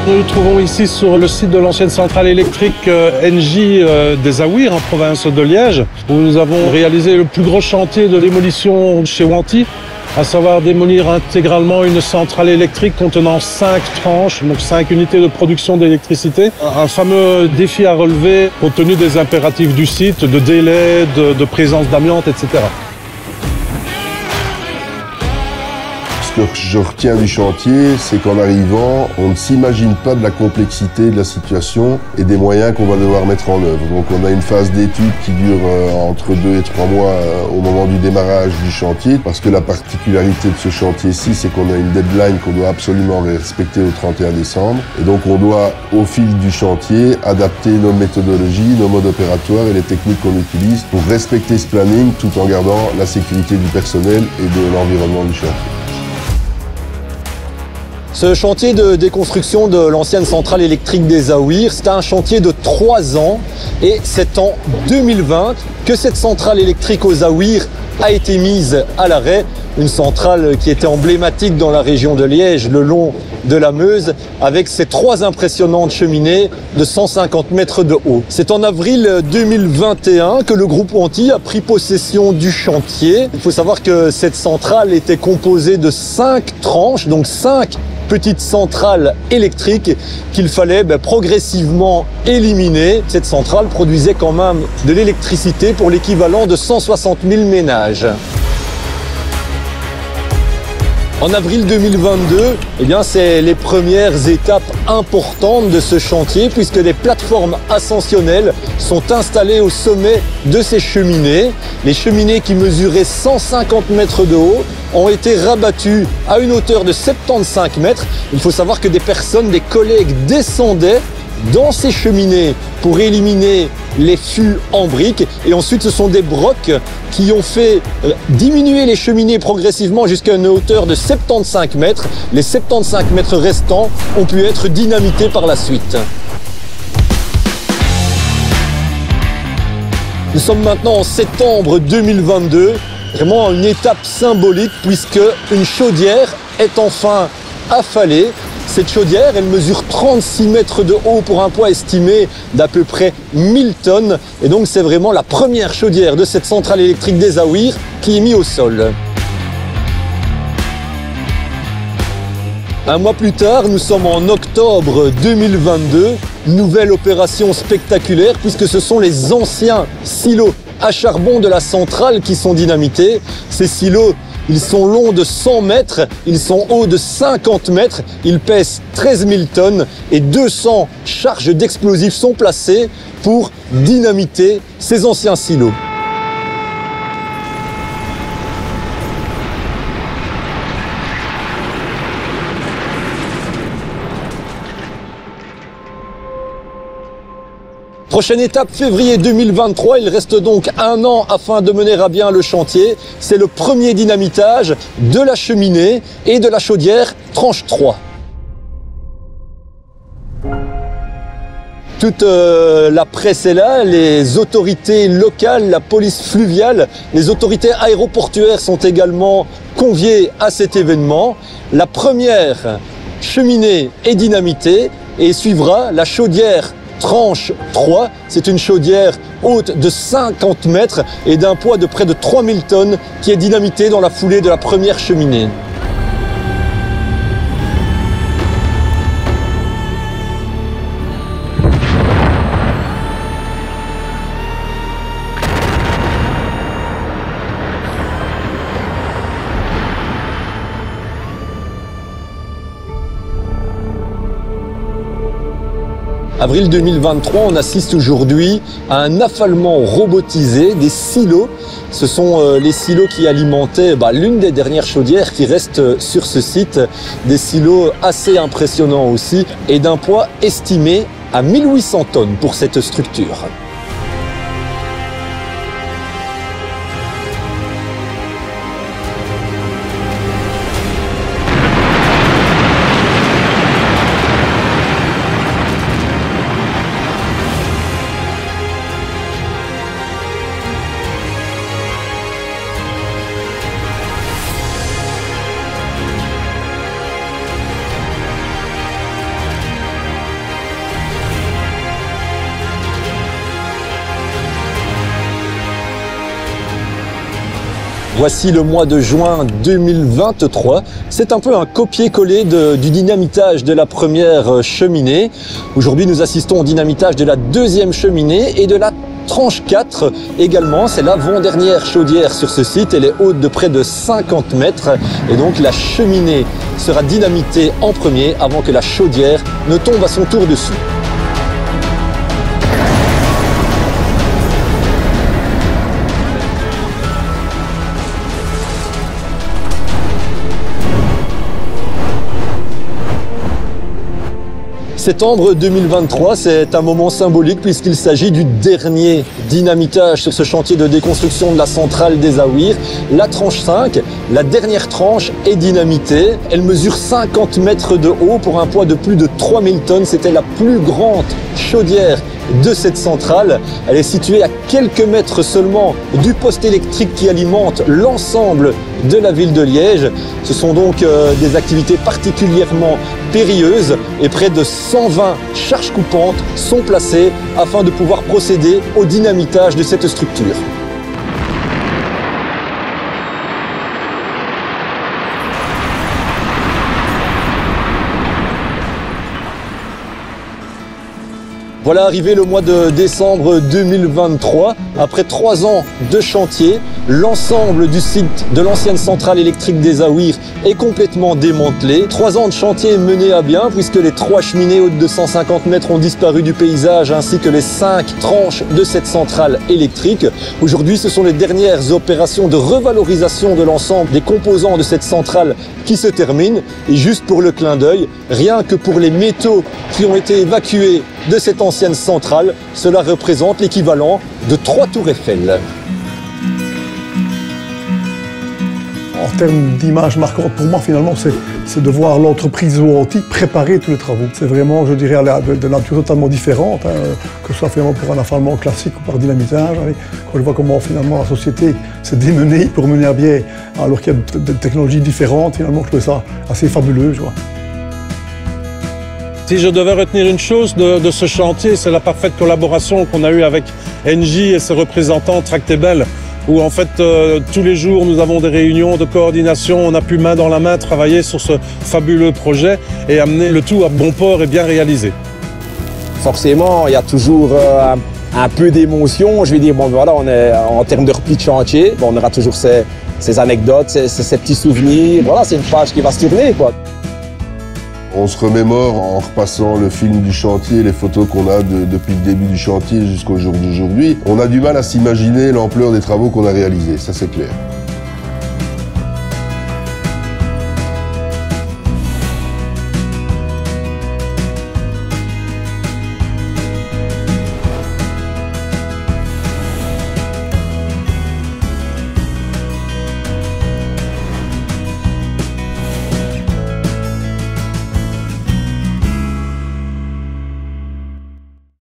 Nous nous trouvons ici sur le site de l'ancienne centrale électrique Engie des Aouirs en province de Liège, où nous avons réalisé le plus gros chantier de démolition chez Wanty, à savoir démolir intégralement une centrale électrique contenant 5 tranches, donc 5 unités de production d'électricité. Un fameux défi à relever compte tenu des impératifs du site, de délai, de présence d'amiante, etc. Ce que je retiens du chantier, c'est qu'en arrivant, on ne s'imagine pas de la complexité de la situation et des moyens qu'on va devoir mettre en œuvre. Donc on a une phase d'étude qui dure entre 2 et 3 mois au moment du démarrage du chantier, parce que la particularité de ce chantier-ci, c'est qu'on a une deadline qu'on doit absolument respecter au 31 décembre. Et donc on doit, au fil du chantier, adapter nos méthodologies, nos modes opératoires et les techniques qu'on utilise pour respecter ce planning tout en gardant la sécurité du personnel et de l'environnement du chantier. Ce chantier de déconstruction de l'ancienne centrale électrique des Aouirs, c'est un chantier de 3 ans et c'est en 2020 que cette centrale électrique aux Aouirs a été mise à l'arrêt. Une centrale qui était emblématique dans la région de Liège, le long de la Meuse, avec ses 3 impressionnantes cheminées de 150 mètres de haut. C'est en avril 2021 que le groupe Wanty a pris possession du chantier. Il faut savoir que cette centrale était composée de 5 tranches, donc 5 petites centrales électriques qu'il fallait progressivement éliminer. Cette centrale produisait quand même de l'électricité pour l'équivalent de 160 000 ménages. En avril 2022, c'est les premières étapes importantes de ce chantier puisque des plateformes ascensionnelles sont installées au sommet de ces cheminées. Les cheminées qui mesuraient 150 mètres de haut ont été rabattues à une hauteur de 75 mètres. Il faut savoir que des personnes, des collègues descendaient dans ces cheminées pour éliminer les fûts en briques et ensuite ce sont des brocs qui ont fait diminuer les cheminées progressivement jusqu'à une hauteur de 75 mètres. Les 75 mètres restants ont pu être dynamités par la suite. Nous sommes maintenant en septembre 2022, vraiment une étape symbolique puisque une chaudière est enfin affalée. Cette chaudière, elle mesure 36 mètres de haut pour un poids estimé d'à peu près 1000 tonnes. Et donc c'est vraiment la première chaudière de cette centrale électrique des Aouirs qui est mise au sol. Un mois plus tard, nous sommes en octobre 2022. Nouvelle opération spectaculaire puisque ce sont les anciens silos à charbon de la centrale qui sont dynamités. Ces silos, ils sont longs de 100 mètres, ils sont hauts de 50 mètres, ils pèsent 13 000 tonnes et 200 charges d'explosifs sont placées pour dynamiter ces anciens silos. Prochaine étape, février 2023, il reste donc 1 an afin de mener à bien le chantier. C'est le premier dynamitage de la cheminée et de la chaudière tranche 3. Toute la presse est là, les autorités locales, la police fluviale, les autorités aéroportuaires sont également conviées à cet événement. La première cheminée est dynamitée et suivra la chaudière tranche 3, c'est une chaudière haute de 50 mètres et d'un poids de près de 3000 tonnes qui est dynamitée dans la foulée de la première cheminée. Avril 2023, on assiste aujourd'hui à un affalement robotisé des silos. Ce sont les silos qui alimentaient l'une des dernières chaudières qui restent sur ce site. Des silos assez impressionnants aussi et d'un poids estimé à 1800 tonnes pour cette structure. Voici le mois de juin 2023. C'est un peu un copier-coller du dynamitage de la première cheminée. Aujourd'hui, nous assistons au dynamitage de la deuxième cheminée et de la tranche 4 également. C'est l'avant-dernière chaudière sur ce site. Elle est haute de près de 50 mètres. Et donc la cheminée sera dynamitée en premier avant que la chaudière ne tombe à son tour dessus. Septembre 2023, c'est un moment symbolique puisqu'il s'agit du dernier dynamitage sur ce chantier de déconstruction de la centrale des Aouirs. La tranche 5, la dernière tranche est dynamitée. Elle mesure 50 mètres de haut pour un poids de plus de 3000 tonnes. C'était la plus grande chaudière de cette centrale. Elle est située à quelques mètres seulement du poste électrique qui alimente l'ensemble de la ville de Liège. Ce sont donc des activités particulièrement périlleuses et près de 120 charges coupantes sont placées afin de pouvoir procéder au dynamitage de cette structure. Voilà arrivé le mois de décembre 2023. Après 3 ans de chantier, l'ensemble du site de l'ancienne centrale électrique des Aouirs est complètement démantelé. 3 ans de chantier menés à bien puisque les 3 cheminées hautes de 150 mètres ont disparu du paysage ainsi que les 5 tranches de cette centrale électrique. Aujourd'hui, ce sont les dernières opérations de revalorisation de l'ensemble des composants de cette centrale qui se terminent. Et juste pour le clin d'œil, rien que pour les métaux qui ont été évacués de cette ancienne centrale, cela représente l'équivalent de 3 tours Eiffel. En termes d'image marquante pour moi, finalement, c'est de voir l'entreprise Wanty préparer tous les travaux. C'est vraiment, je dirais, de nature totalement différente, hein, que ce soit finalement pour un affalement classique ou par dynamitage. Quand je vois comment finalement la société s'est démenée pour mener à bien, alors qu'il y a des technologies différentes, finalement, je trouve ça assez fabuleux. Je vois. Si je devais retenir une chose de ce chantier, c'est la parfaite collaboration qu'on a eue avec Engie et ses représentants Tractebel, où en fait tous les jours nous avons des réunions de coordination, on a pu main dans la main travailler sur ce fabuleux projet et amener le tout à bon port et bien réalisé. Forcément, il y a toujours un peu d'émotion. Je vais dire, bon voilà, on est en termes de repli de chantier, bon, on aura toujours ces anecdotes, ces petits souvenirs. Voilà, c'est une page qui va se tourner, quoi. On se remémore en repassant le film du chantier, les photos qu'on a depuis le début du chantier jusqu'au jour d'aujourd'hui. On a du mal à s'imaginer l'ampleur des travaux qu'on a réalisés, ça c'est clair.